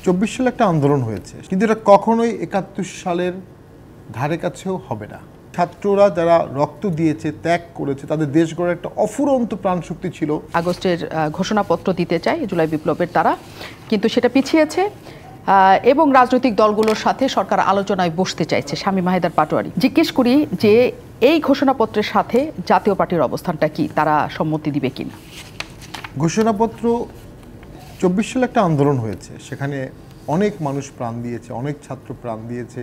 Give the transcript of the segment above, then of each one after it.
২৪ সালে একটা আন্দোলন হয়েছে, কিন্তু এটা কখনোই ৭১ সালের ধারে কাছেও হবে না। ছাত্ররা যারা রক্ত দিয়েছে, ত্যাগ করেছে, তাদের দেশ গড়ার একটা অফুরন্ত প্রাণশক্তি ছিল। আগস্টের ঘোষণাপত্র দিতে চায় জুলাই বিপ্লবের তারা, কিন্তু সেটা পিছিয়েছে এবং রাজনৈতিক দলগুলোর সাথে সরকার আলোচনায় বসতে চাইছে। শামীম হায়দার পাটোয়ারি, জিজ্ঞেস করি যে এই ঘোষণাপত্রের সাথে জাতীয় পার্টির অবস্থানটা কি, তারা সম্মতি দিবে কিনা? ঘোষণাপত্র ২৪ সালে একটা আন্দোলন হয়েছে, সেখানে অনেক মানুষ প্রাণ দিয়েছে, অনেক ছাত্র প্রাণ দিয়েছে,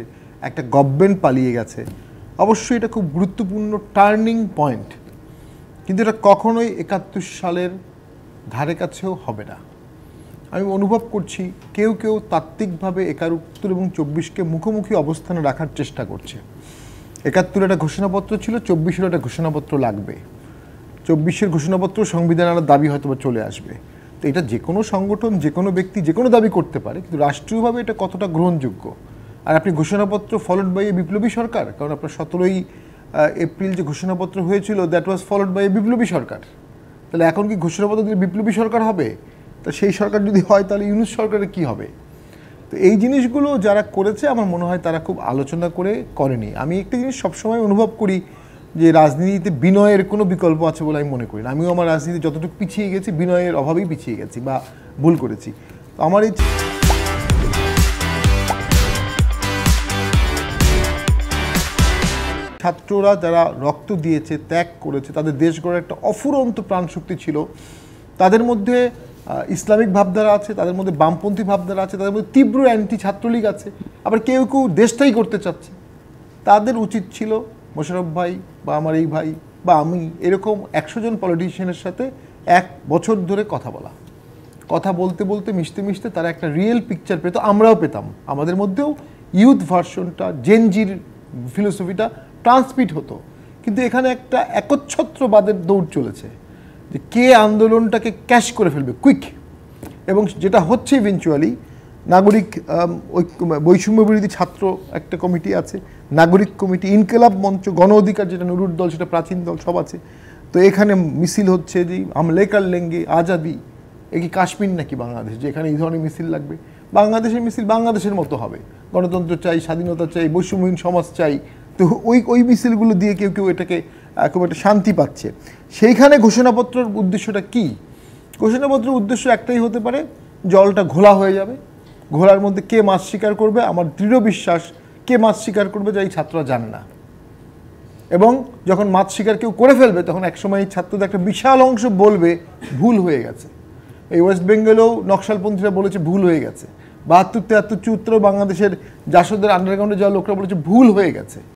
একটা গভর্নমেন্ট পালিয়ে গেছে। অবশ্যই এটা খুব গুরুত্বপূর্ণ টার্নিং পয়েন্ট, কিন্তু এটা কখনোই ৭১ সালের ধারে কাছেও হবে না। আমি অনুভব করছি কেউ কেউ তাত্ত্বিকভাবে ৭১ এবং ২৪কে মুখোমুখি অবস্থানে রাখার চেষ্টা করছে। ৭১ একটা ঘোষণাপত্র ছিল, ২৪-এর একটা ঘোষণাপত্র লাগবে। ২৪-এর ঘোষণাপত্র সংবিধান আনার দাবি হয়তো চলে আসবে। তো এটা যে কোনো সংগঠন, যে কোনো ব্যক্তি যে কোনো দাবি করতে পারে, কিন্তু রাষ্ট্রীয়ভাবে এটা কতটা গ্রহণযোগ্য? আর আপনি ঘোষণাপত্র ফলোড বাই এ বিপ্লবী সরকার, কারণ আপনার ১৭ই এপ্রিল যে ঘোষণাপত্র হয়েছিল দ্যাট ওয়াজ ফলোড বাই এ বিপ্লবী সরকার। তাহলে এখন কি ঘোষণাপত্র দিলে বিপ্লবী সরকার হবে? তা সেই সরকার যদি হয় তাহলে ইউনূস সরকারের কি হবে? তো এই জিনিসগুলো যারা করেছে আমার মনে হয় তারা খুব আলোচনা করে করেনি। আমি একটা জিনিস সবসময় অনুভব করি যে রাজনীতিতে বিনয়ের কোনো বিকল্প আছে বলে আমি মনে করি না। আমিও আমার রাজনীতি যতটুকু পিছিয়ে গেছি বিনয়ের অভাবেই পিছিয়ে গেছি বা ভুল করেছি। তো আমার এই ছাত্ররা যারা রক্ত দিয়েছে, ত্যাগ করেছে, তাদের দেশ গড়ার একটা অফুরন্ত প্রাণশক্তি ছিল। তাদের মধ্যে ইসলামিক ভাবধারা আছে, তাদের মধ্যে বামপন্থী ভাবধারা আছে, তাদের মধ্যে তীব্র অ্যান্টি ছাত্রলীগ আছে, আবার কেউ কেউ দেশটাই করতে চাচ্ছে। তাদের উচিত ছিল মোশাররফ ভাই বা আমার এই ভাই বা আমি এরকম ১০০ জন পলিটিশিয়ানের সাথে ১ বছর ধরে কথা বলা, কথা বলতে বলতে মিশতে মিশতে তারা একটা রিয়েল পিকচার পেত, আমরাও পেতাম। আমাদের মধ্যেও ইউথ ভার্সনটা, জেনজির ফিলোসফিটা ট্রান্সমিট হতো। কিন্তু এখানে একটা একচ্ছত্রবাদের দৌড় চলেছে যে কে আন্দোলনটাকে ক্যাশ করে ফেলবে কুইক, এবং যেটা হচ্ছে ইভেনচুয়ালি নাগরিক বৈষম্য বিরোধী ছাত্র একটা কমিটি আছে, নাগরিক কমিটি, ইনকিলাব মঞ্চ, গণ অধিকার যেটা নুরুর দল, সেটা প্রাচীন দল, সব আছে। তো এখানে মিছিল হচ্ছে যে হাম লেকার লেঙ্গে আজাদি, এ কি কাশ্মীর নাকি বাংলাদেশ যে এখানে এই ধরনের মিছিল লাগবে? বাংলাদেশের মিছিল বাংলাদেশের মতো হবে, গণতন্ত্র চাই, স্বাধীনতা চাই, বৈষম্যহীন সমাজ চাই। তো ওই মিছিলগুলো দিয়ে কেউ কেউ এটাকে খুব একটা শান্তি পাচ্ছে। সেইখানে ঘোষণাপত্রের উদ্দেশ্যটা কি? ঘোষণাপত্রের উদ্দেশ্য একটাই হতে পারে, জলটা ঘোলা হয়ে যাবে, ঘোলার মধ্যে কে মাছ শিকার করবে। আমার দৃঢ় বিশ্বাস কে মাছ শিকার করবে যা এই ছাত্ররা জানে না, এবং যখন মাছ শিকার কেউ করে ফেলবে তখন একসময় এই ছাত্রদের একটা বিশাল অংশ বলবে ভুল হয়ে গেছে। এই ওয়েস্ট বেঙ্গলেও নকশালপন্থীরা বলেছে ভুল হয়ে গেছে, ৭২, ৭৩, ৭৪ বাংলাদেশের জাসদের আন্ডারগ্রাউন্ডে যাওয়া লোকরা বলেছে ভুল হয়ে গেছে।